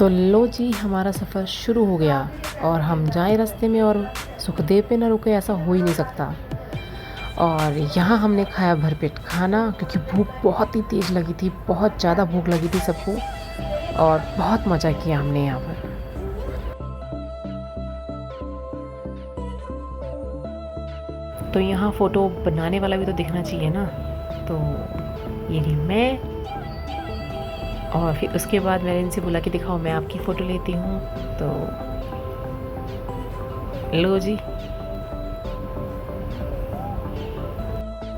तो लो जी, हमारा सफ़र शुरू हो गया और हम जाए रास्ते में और सुखदेव पे ना रुके, ऐसा हो ही नहीं सकता। और यहाँ हमने खाया भरपेट खाना, क्योंकि भूख बहुत ही तेज़ लगी थी, बहुत ज़्यादा भूख लगी थी सबको, और बहुत मज़ा किया हमने यहाँ पर। तो यहाँ फ़ोटो बनाने वाला भी तो दिखना चाहिए ना। तो ये रही मैं, और फिर उसके बाद मैंने इनसे बोला कि दिखाओ मैं आपकी फ़ोटो लेती हूँ। तो लो जी,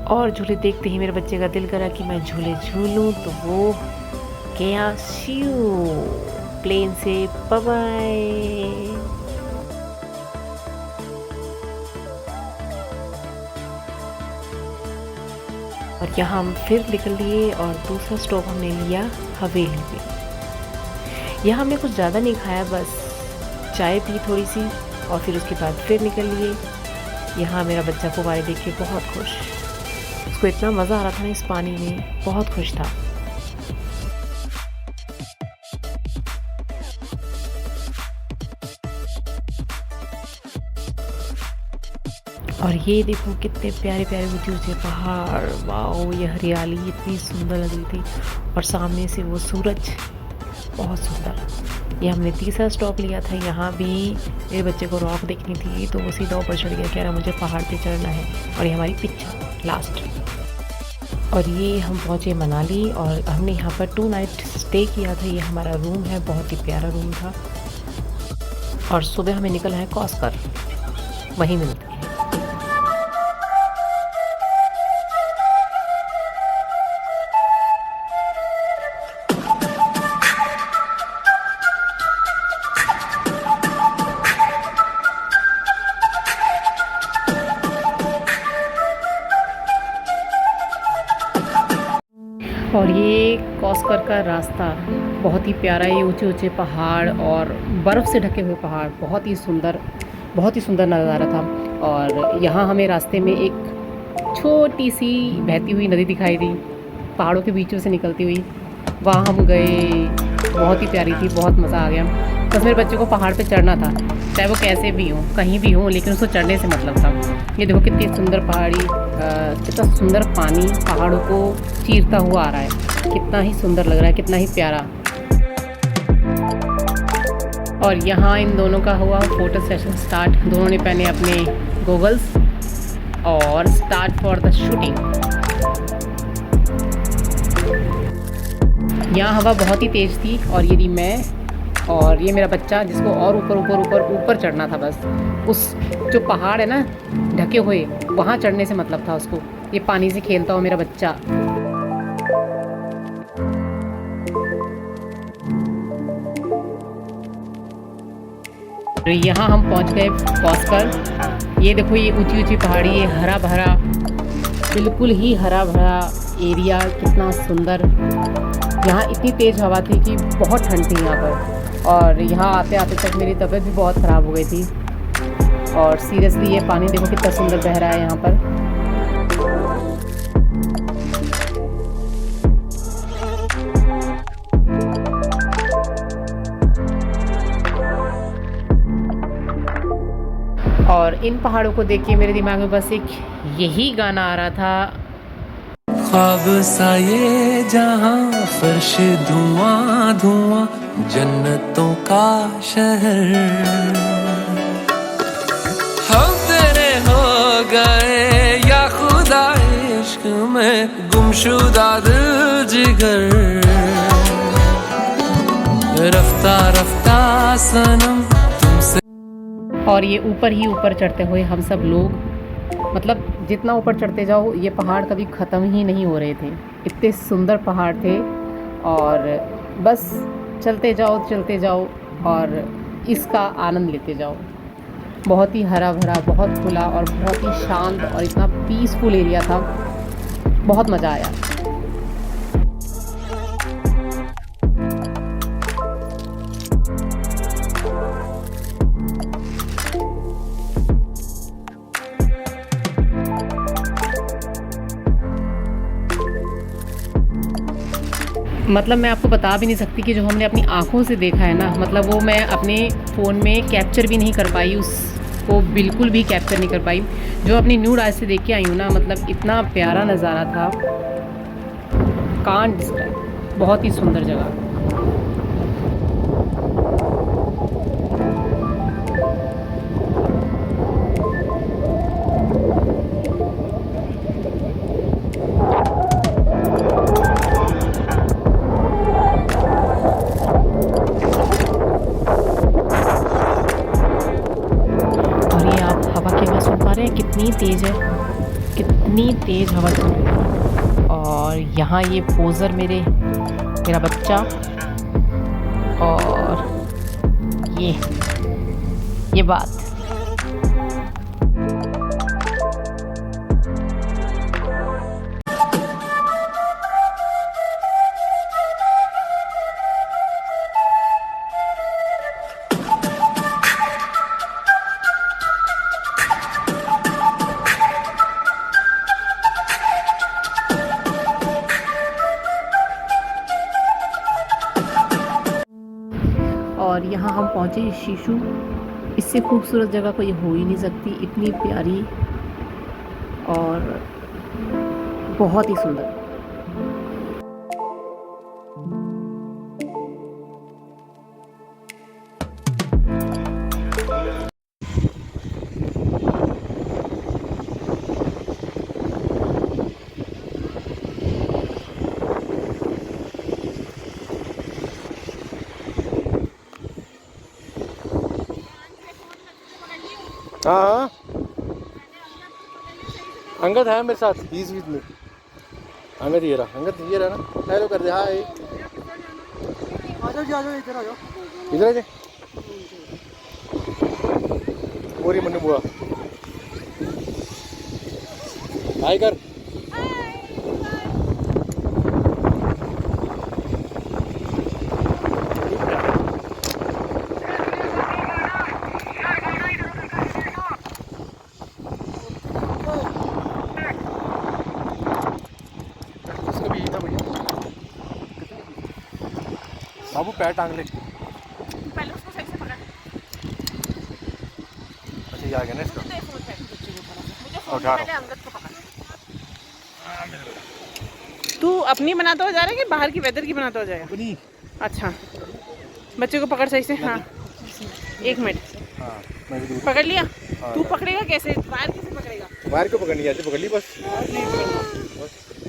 और झूले देखते ही मेरे बच्चे का दिल करा कि मैं झूले झूलूं, तो वो गया शिव प्लेन से। Bye bye. और यहाँ हम फिर निकल लिए और दूसरा स्टॉप हमने लिया हवेली पे। यहाँ हमने कुछ ज़्यादा नहीं खाया, बस चाय पी थोड़ी सी, और फिर उसके बाद फिर निकल लिए। यहाँ मेरा बच्चा फुव्वारे देख के बहुत खुश, उसको इतना मज़ा आ रहा था ना इस पानी में, बहुत खुश था। और ये देखो कितने प्यारे प्यारे ऊंचे ऊंचे पहाड़, वाओ, ये हरियाली इतनी सुंदर लग रही थी, और सामने से वो सूरज, बहुत सुंदर। ये हमने तीसरा स्टॉप लिया था। यहाँ भी मेरे बच्चे को रॉक देखनी थी, तो वो सीधा ऊपर चढ़ गया, कह रहा मुझे पहाड़ पे चढ़ना है। और ये हमारी पिक्चर लास्ट। और ये हम पहुँचे मनाली, और हमने यहाँ पर 2 नाइट स्टे किया था। ये हमारा रूम है, बहुत ही प्यारा रूम था। और सुबह हमें निकलना है कॉस्कर, वहीं मिलते हैं। और ये कॉस्कर का रास्ता बहुत ही प्यारा है। ये ऊंचे ऊंचे पहाड़ और बर्फ़ से ढके हुए पहाड़, बहुत ही सुंदर नज़ारा था। और यहाँ हमें रास्ते में एक छोटी सी बहती हुई नदी दिखाई दी, पहाड़ों के बीचों से निकलती हुई। वहाँ हम गए, बहुत ही प्यारी थी, बहुत मज़ा आ गया। बस मेरे बच्चे को पहाड़ पे चढ़ना था, चाहे वो कैसे भी हो, कहीं भी हो, लेकिन उसको चढ़ने से मतलब था। ये देखो कितनी सुंदर पहाड़ी, कितना सुंदर पानी पहाड़ों को चीरता हुआ आ रहा है, कितना ही सुंदर लग रहा है, कितना ही प्यारा। और यहाँ इन दोनों का हुआ फ़ोटो सेशन स्टार्ट। दोनों ने पहने अपने गॉगल्स और स्टार्ट फॉर द शूटिंग। यहाँ हवा बहुत ही तेज़ थी, और ये मैं और ये मेरा बच्चा, जिसको और ऊपर चढ़ना था। बस उस जो पहाड़ है ना ढके हुए, वहाँ चढ़ने से मतलब था उसको। ये पानी से खेलता हुआ मेरा बच्चा। तो यहाँ हम पहुँच गए कॉस्कर। ये देखो, ये ऊंची ऊंची पहाड़ी, ये हरा भरा, बिल्कुल ही हरा भरा एरिया, कितना सुंदर। यहाँ इतनी तेज़ हवा थी कि बहुत ठंड थी यहाँ पर। और यहाँ आते आते तक मेरी तबीयत भी बहुत ख़राब हो गई थी। और सीरियसली ये पानी देखो कितना सुंदर बह रहा है यहाँ पर। और इन पहाड़ों को देख के मेरे दिमाग में बस एक यही गाना आ रहा था, ख्वाब सा ये जहां, फर्श धुआं धुआं, जन्नतों का शहर। हम तेरे हो गए या खुदा, इश्क में गुमशुदा दिल जिगर। रफ्ता रफ्ता सनम तुमसे। और ये ऊपर ही ऊपर चढ़ते हुए हम सब लोग, मतलब जितना ऊपर चढ़ते जाओ ये पहाड़ कभी ख़त्म ही नहीं हो रहे थे। इतने सुंदर पहाड़ थे, और बस चलते जाओ और इसका आनंद लेते जाओ। बहुत ही हरा भरा, बहुत खुला और बहुत ही शांत, और इतना पीसफुल एरिया था, बहुत मज़ा आया। मतलब मैं आपको बता भी नहीं सकती कि जो हमने अपनी आँखों से देखा है ना, मतलब वो मैं अपने फ़ोन में कैप्चर भी नहीं कर पाई, उसको बिल्कुल भी कैप्चर नहीं कर पाई। जो अपनी न्यूड आइज़ से देख के आई हूँ ना, मतलब इतना प्यारा नज़ारा था, कांट डिस्क्राइब। बहुत ही सुंदर जगह। और ये आप हवा की आवाज़ सुन पा रहे हैं कितनी तेज़ है, कितनी तेज़ हवा चल रही है। और यहाँ ये पोज़र मेरा बच्चा, और ये बात। और यहाँ हम पहुँचे शीशु। इससे खूबसूरत जगह कोई हो ही नहीं सकती, इतनी प्यारी और बहुत ही सुंदर। हाँ अंगद है मेरे साथ, he is with me. Angad ये रहा, अंगद ये रहा ना, हेलो कर दे, हाय। आ जाओ जी, आ जाओ, इधर आ जाओ, इधर आ जाए। मोरी मन्नू बुआ, हाय कर। बाबू पैर टांग ले, पहले उसको सही से पकड़। अच्छा ये आ गया ना इसका, उठा रहा हूँ। तू अपनी बनाता हो जा रहा है कि बाहर की वेदर की बनाता हो जाएगा? अपनी। अच्छा, बच्चे को पकड़ सही से। हाँ, एक मिनट, हाँ मैं भी पकड़ लिया। हाँ, तू पकड़ेगा कैसे? वायर कैसे पकड़ेगा? वायर को पकड़नी है, ऐसे पकड़ ली बस।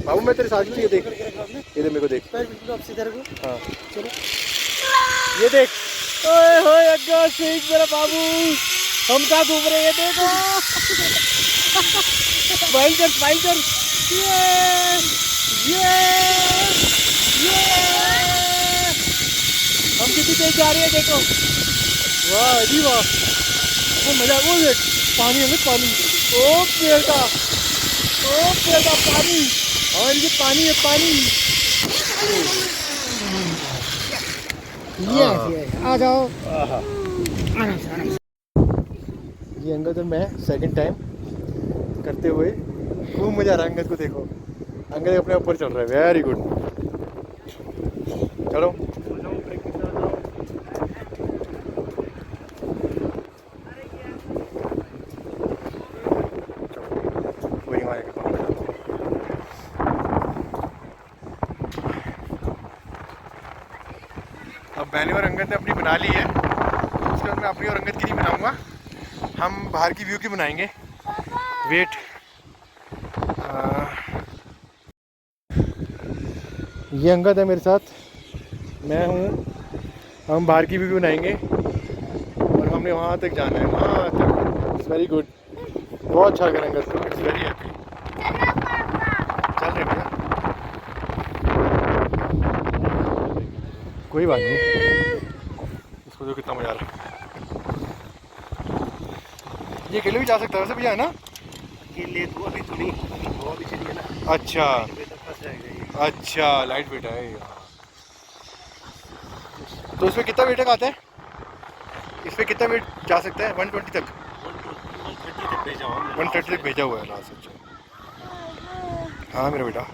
बाबू मैं तेरे साथ ही, ये देख, ये देख मेरे को देख, हाँ चलो ये देख। ओए होए अग्गा शेख मेरा बाबू, हम कहाँ घूम रहे हैं, देखो। स्माइल कर, स्माइल कर। ये हम कितनी तेज जा रहे हैं, देखो। वाह जी वाह, वो मजा। वो देख पानी है, पानी। ओ बेटा, ओ बेटा पानी, और ये पानी है, पानी। आ जाओ। ये अंगद और मैं सेकंड टाइम करते हुए खूब मजा आ रहा है। अंगद को देखो, अंगद अपने ऊपर चल रहा है, वेरी गुड। चलो वही हमारे के पास। अब मैंने और अंगद ने अपनी बना ली है, उसके बाद मैं अपनी और अंगद की नहीं बनाऊंगा, हम बाहर की व्यू की बनाएंगे। वेट, ये अंगद है मेरे साथ, मैं हूँ, हम बाहर की व्यू बनाएंगे और हमने वहाँ तक जाना है, वहाँ तक। इट्स वेरी गुड, बहुत अच्छा लगा अंगद को, इट्स वेरी हैप्पी। चल रहे भैया, कोई बात नहीं, इसको जो कितना मजा आ रहा है। ये अकेले भी जा सकता है वैसे भैया, है ना? अकेले तो अभी तो नहीं, वो अभी चलिए ना। अच्छा फंस जाएगा ये। अच्छा, लाइट वेट है यार। तो इसमें कितना वेट तक आता है? इसमें कितना वेट जा सकता है? 120 तक? 130 तक भेजा हुआ हमने। 130 तक भेजा हुआ है लास्ट। अच्छा हाँ मेरा बेटा,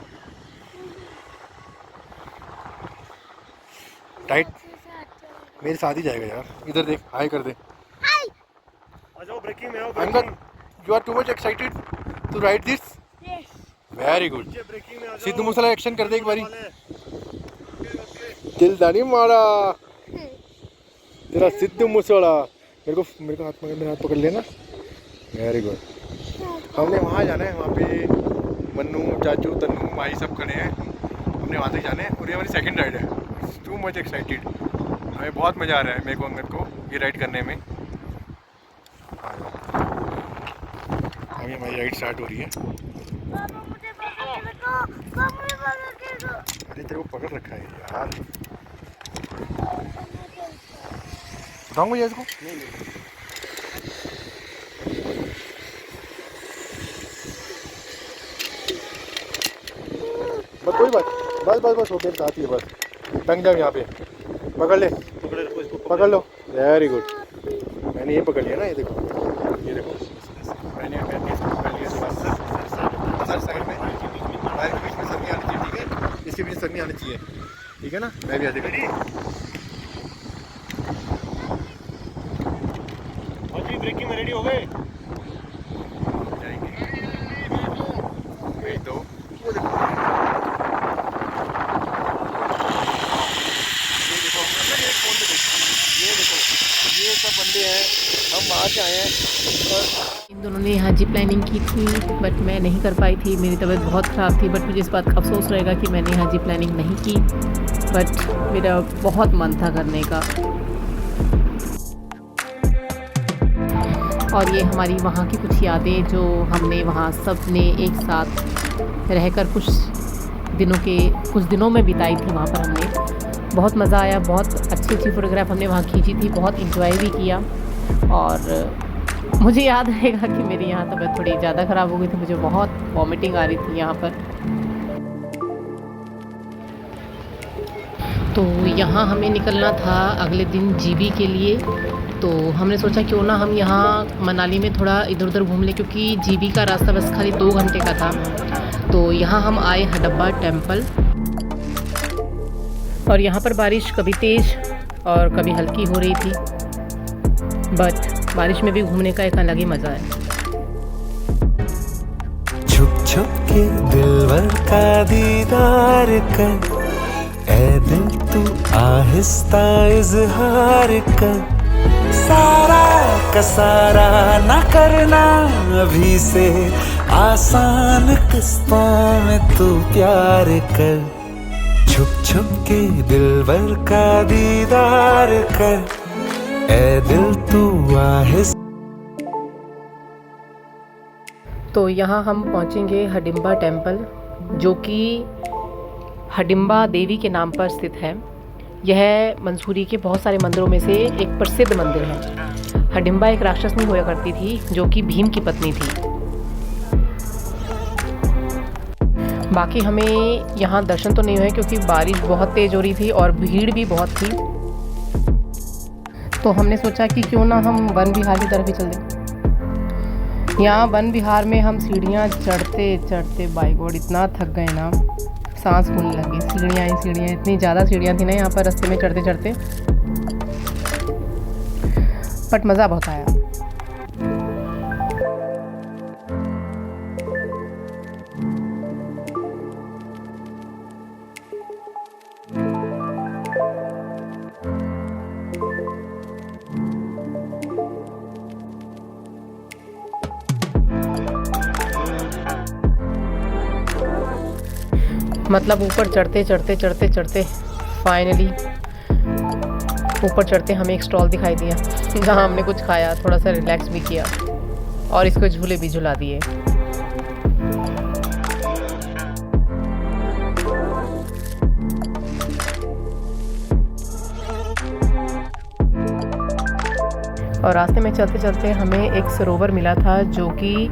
टाइट मेरे साथ ही जाएगा यार। इधर देख, हाय कर दे। आ जाओ ब्रेकिंग में आओ। Angad, you are too much excited to ride this? Very good. Breaking में आ जाओ। सिद्धू मूसेवाला एक्शन कर दे एक बारी। दिल दानी मारा तेरा सिद्धू मूसेवाला। मेरे को हाथ में, मेरा हाथ पकड़ लेना। Very good. हमने वहाँ जाना है, वहाँ पे मन्नू, चाचू, तन्नू, माई सब खड़े हैं। हमने वहाँ तक जाना है और ये हमारी सेकंड राइड है। To much excited. हमें बहुत मज़ा आ रहा है, मेरे को, अंगद को, ये राइड करने में। अभी हमारी राइड स्टार्ट हो रही है। अरे तेरे को पकड़ रखा है यार। बताऊँ मुझे इसको? बस कोई बात, बस हो गया, साथ ही है बस। टंग जाओ यहाँ पे, पकड़ ले, पकड़ लो। Very good. मैंने ये पकड़ लिया ना, ये देखो, ये देखो, मैंने इसको पकड़ लिया। सर साइड में, पैर के बीच में सर नहीं आनी चाहिए, ठीक है? इसके बीच सर नहीं आनी चाहिए, ठीक है ना? मैं भी ऐसे ब्रेकिंग में रेडी हो गए? जाएंगे। वही तो वो देखो, ये देखो, ये सब बंदे हैं, हम वहाँ से आए हैं। और इन दोनों ने यहाँ जी प्लानिंग की थी, बट मैं नहीं कर पाई थी। मेरी तबीयत बहुत ख़राब थी, बट मुझे इस बात का अफसोस रहेगा कि मैंने यहाँ जी प्लानिंग नहीं की। बट मेरा बहुत मन था करने का। और ये हमारी वहाँ की कुछ यादें जो हमने वहाँ सब ने एक साथ रहकर कुछ दिनों में बिताई थी। वहाँ पर हमने बहुत मज़ा आया, बहुत अच्छी फ़ोटोग्राफ हमने वहाँ खींची थी, बहुत इंजॉय भी किया। और मुझे याद रहेगा कि मेरी यहाँ तबीयत थोड़ी ज़्यादा ख़राब हो गई थी, मुझे बहुत वॉमिटिंग आ रही थी यहाँ पर। तो यहाँ हमें निकलना था अगले दिन जीबी के लिए। तो हमने सोचा क्यों ना हम यहाँ मनाली में थोड़ा इधर उधर घूम लें, क्योंकि जीबी का रास्ता बस खाली 2 घंटे का था। तो यहाँ हम आए हडब्बा टेम्पल, और यहाँ पर बारिश कभी तेज़ और कभी हल्की हो रही थी, बट बारिश में भी घूमने का एक अलग ही मज़ा है। छुप छुप के दिलवर का दीदार कर, ऐ दिल तू आहिस्ता इजहार कर, सारा का सारा ना करना अभी से, आसान किस्तों में तू प्यार कर, छुप छुप के दिलवर का दीदार कर, ऐ दिल तू आहिस्ता। तो यहाँ हम पहुँचेंगे हडिम्बा टेम्पल, जो कि हडिम्बा देवी के नाम पर स्थित है। यह मंसूरी के बहुत सारे मंदिरों में से एक प्रसिद्ध मंदिर है। हडिम्बा एक राक्षसनी हुआ करती थी, जो कि भीम की पत्नी थी। बाकी हमें यहाँ दर्शन तो नहीं हुए क्योंकि बारिश बहुत तेज़ हो रही थी और भीड़ भी बहुत थी। तो हमने सोचा कि क्यों ना हम वन विहार की तरफ ही चल दें। यहाँ वन विहार में हम सीढ़ियाँ चढ़ते चढ़ते बाय गॉड इतना थक गए ना, सांस फूलने लगी। सीढ़ियाँ इतनी ज़्यादा सीढ़ियाँ थी ना यहाँ पर रास्ते में चढ़ते चढ़ते, बट मज़ा बहुत आया। मतलब ऊपर चढ़ते फाइनली ऊपर चढ़ते हमें एक स्टॉल दिखाई दिया, जहाँ हमने कुछ खाया, थोड़ा सा रिलैक्स भी किया और इसको झूले भी झुला दिए। और रास्ते में चलते चलते हमें एक सरोवर मिला था, जो कि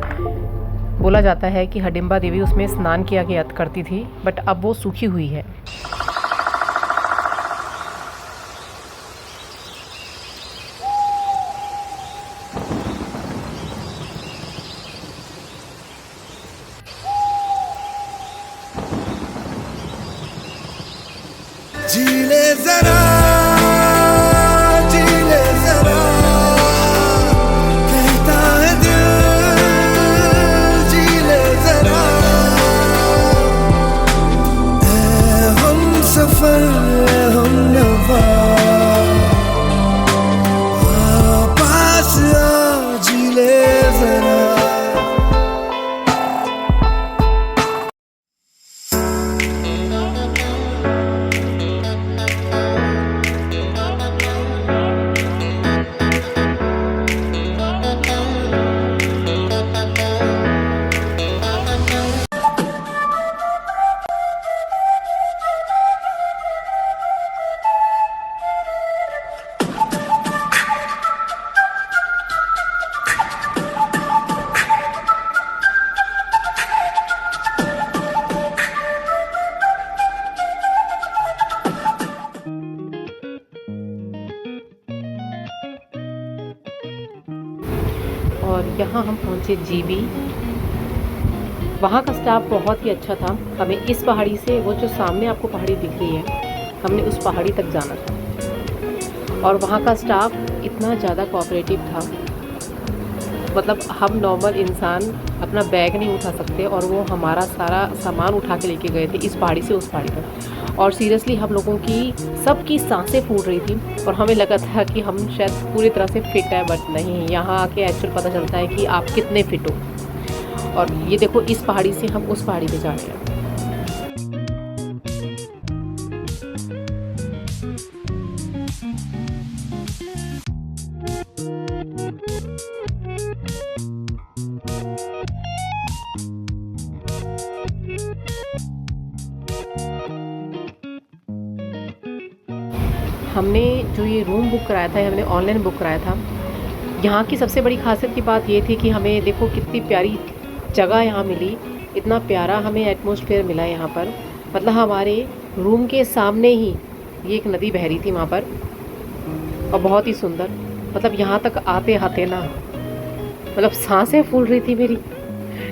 बोला जाता है कि हडिम्बा देवी उसमें स्नान किया करती थी, बट अब वो सूखी हुई है। जी ले जरा यहाँ हम पहुँचे जीबी। वहाँ का स्टाफ बहुत ही अच्छा था। हमें इस पहाड़ी से, वो जो सामने आपको पहाड़ी दिख रही है, हमने उस पहाड़ी तक जाना था और वहाँ का स्टाफ इतना ज़्यादा कोऑपरेटिव था। मतलब हम नॉर्मल इंसान अपना बैग नहीं उठा सकते और वो हमारा सारा सामान उठा के लेके गए थे इस पहाड़ी से उस पहाड़ी तक। और सीरियसली हम लोगों की सबकी सांसें फूल रही थी और हमें लगा था कि हम शायद पूरी तरह से फिट है, बट नहीं, यहाँ आके एक्चुअल पता चलता है कि आप कितने फिट हो। और ये देखो, इस पहाड़ी से हम उस पहाड़ी पे जा रहे हैं। हमने जो ये रूम बुक कराया था, हमने ऑनलाइन बुक कराया था। यहाँ की सबसे बड़ी खासियत की बात ये थी कि हमें देखो कितनी प्यारी जगह यहाँ मिली, इतना प्यारा हमें एटमॉस्फेयर मिला यहाँ पर। मतलब हमारे रूम के सामने ही ये एक नदी बह रही थी वहाँ पर और बहुत ही सुंदर। मतलब यहाँ तक आते आते ना, मतलब सांसें फूल रही थी मेरी,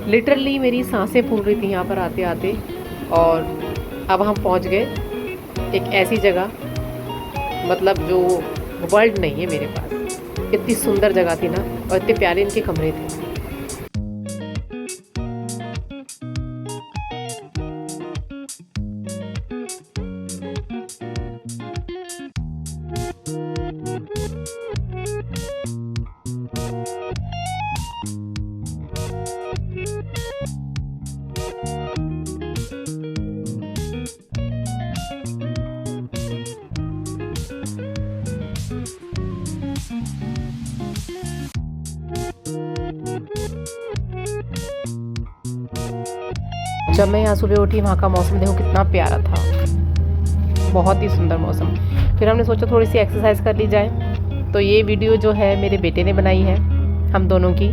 लिटरली मेरी सांसें फूल रही थी यहाँ पर आते आते। और अब हम पहुँच गए एक ऐसी जगह, मतलब जो वर्ल्ड नहीं है मेरे पास। इतनी सुंदर जगह थी ना और इतने प्यारे इनके कमरे थे। जब मैं यहाँ सुबह उठी, वहाँ का मौसम देखो कितना प्यारा था, बहुत ही सुंदर मौसम। फिर हमने सोचा थोड़ी सी एक्सरसाइज कर ली जाए। तो ये वीडियो जो है मेरे बेटे ने बनाई है, हम दोनों की।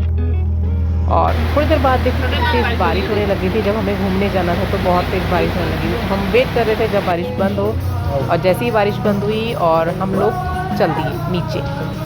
और थोड़ी देर बाद देखो तेज़ बारिश होने लगी थी। जब हमें घूमने जाना था तो बहुत तेज़ बारिश होने लगी थी। हम वेट कर रहे थे जब बारिश बंद हो, और जैसे ही बारिश बंद हुई और हम लोग चल दिए नीचे।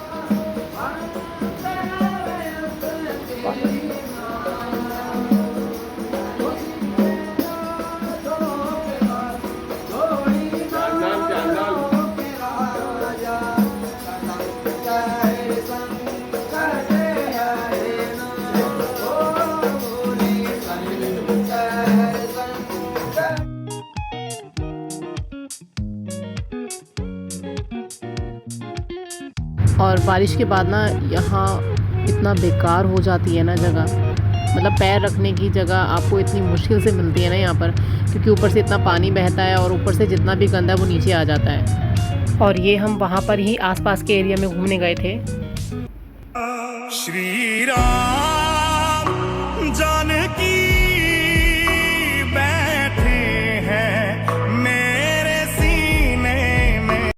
और बारिश के बाद ना यहाँ इतना बेकार हो जाती है ना जगह, मतलब पैर रखने की जगह आपको इतनी मुश्किल से मिलती है ना यहाँ पर, क्योंकि ऊपर से इतना पानी बहता है और ऊपर से जितना भी गंदा वो नीचे आ जाता है। और ये हम वहाँ पर ही आसपास के एरिया में घूमने गए थे। श्री राम जानकी बैठे हैं मेरे सीने में।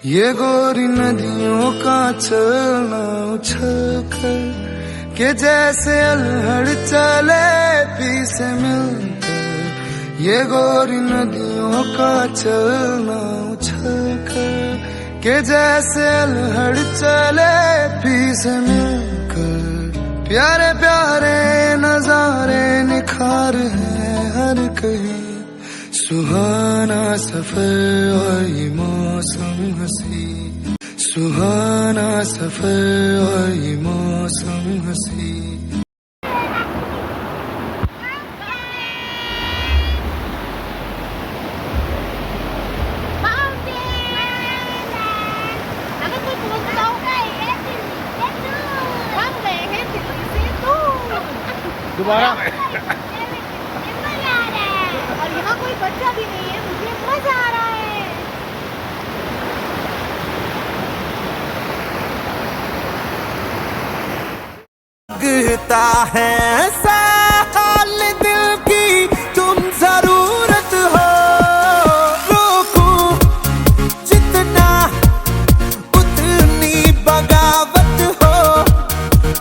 ये गोरी नदियों का चलना उछल कर के जैसे अल्हड़ चले पी से मिलकर। ये गोरी नदियों का चलना उछल कर के जैसे अल्हड़ चले पी से मिलकर। प्यारे प्यारे नजारे निखार हैं हर कहीं, सुहाना सफर और ये मौसम हंसी। सुहाना सफर और ये मौसम हंसी। दोबारा और यहाँ कोई बच्चा भी नहीं है, मुझे मजा आ रहा है। लगता है साल दिल की तुम जरूरत हो, रोकूं जितना उतनी बगावत हो।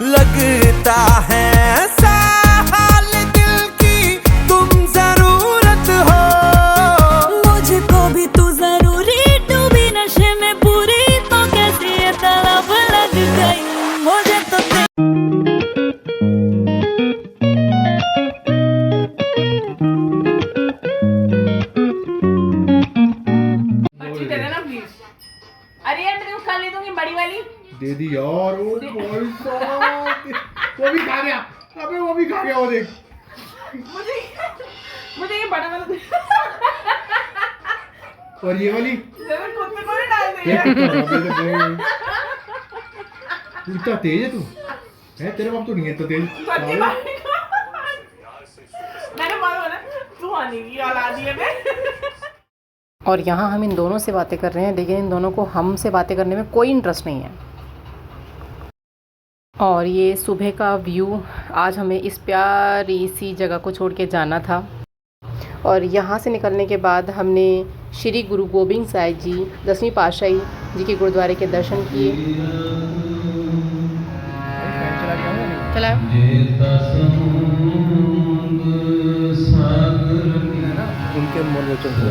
लगता है साल दिल की तुम जरूरत हो, मुझको भी तू जरूरी, डूबी नशे में पूरी, तो कैसे ये तलब लग गई मुझे तो अच्छी दे देना प्लीज। अरे यार मैं खा ले दूंगी बड़ी वाली। दे दी यार। वो भाई साहब, वो भी खा गया। अबे वो भी खा गया, वो देख। मुझे मुझे ये बड़ा वाला दे। और ये वाली जरा खुद में कौन डाल दे ये यार। कितना खराब है, देख। तू इतना तेज है तू, है तेरे बाप तो नहीं है इतना तेज। सच्ची बात है। मैंने मालूम है ना तू आने की औलाद है मैं। और यहाँ हम इन दोनों से बातें कर रहे हैं, लेकिन इन दोनों को हमसे बातें करने में कोई इंटरेस्ट नहीं है। और ये सुबह का व्यू, आज हमें इस प्यारी सी जगह को छोड़ के जाना था। और यहाँ से निकलने के बाद हमने श्री गुरु गोबिंद साहिब जी 10वीं पातशाही जी के गुरुद्वारे के दर्शन किए। चलाओ। उनके मन वचन से